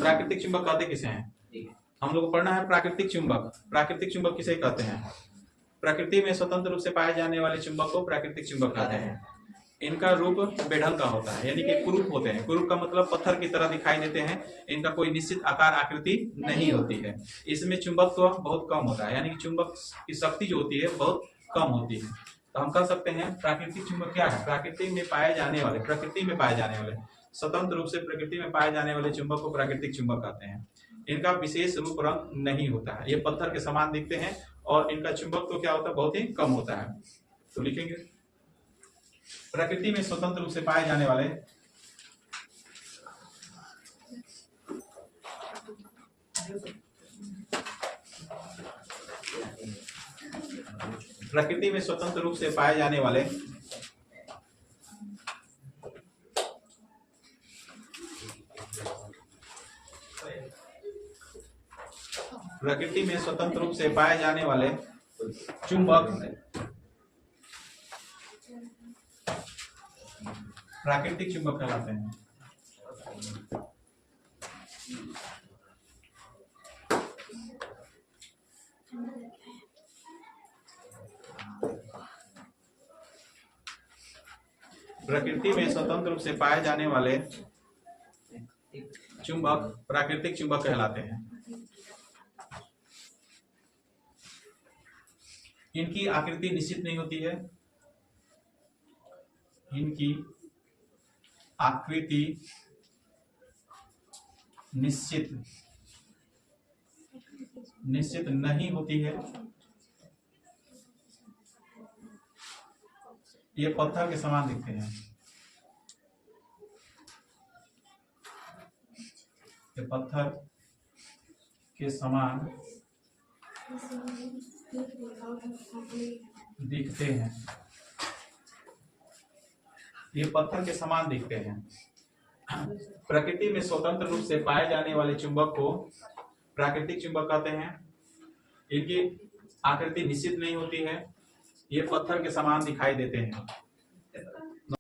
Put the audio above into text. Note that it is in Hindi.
प्राकृतिक चुंबक कहते किसे हैं? हम लोग को पढ़ना है प्राकृतिक चुंबक। प्राकृतिक चुंबक किसे कहते हैं? प्रकृति में स्वतंत्र रूप से पाए जाने वाले चुंबक को प्राकृतिक चुंबक कहते हैं। इनका रूप बेढंग का होता है, यानी कि कुरूप होते हैं। कुरूप का मतलब पत्थर की तरह दिखाई देते हैं। इनका कोई निश्चित आकार आकृति नहीं होती है। इसमें चुंबकत्व बहुत कम होता है, यानी कि चुंबक की शक्ति जो होती है बहुत कम होती है। तो हम कह सकते हैं प्राकृतिक चुंबक क्या है? प्रकृति में पाए जाने वाले स्वतंत्र रूप से प्रकृति में पाए जाने वाले चुंबक को प्राकृतिक चुंबक कहते हैं। इनका विशेष रूप रंग नहीं होता है, ये पत्थर के समान दिखते हैं और इनका चुंबक तो क्या होता है? बहुत ही कम होता है। तो लिखेंगे प्रकृति में स्वतंत्र रूप से पाए जाने वाले प्रकृति में स्वतंत्र रूप से पाए जाने वाले प्रकृति में स्वतंत्र रूप से पाए जाने वाले चुंबक प्राकृतिक चुंबक कहलाते हैं। प्रकृति में स्वतंत्र रूप से पाए जाने वाले चुंबक प्राकृतिक चुंबक कहलाते हैं। इनकी आकृति निश्चित नहीं होती है। इनकी आकृति निश्चित नहीं होती है। ये पत्थर के समान दिखते हैं। ये पत्थर के समान दिखते हैं। ये पत्थर के समान दिखते हैं। प्रकृति में स्वतंत्र रूप से पाए जाने वाले चुंबक को प्राकृतिक चुंबक कहते हैं। इनकी आकृति निश्चित नहीं होती है। ये पत्थर के समान दिखाई देते हैं।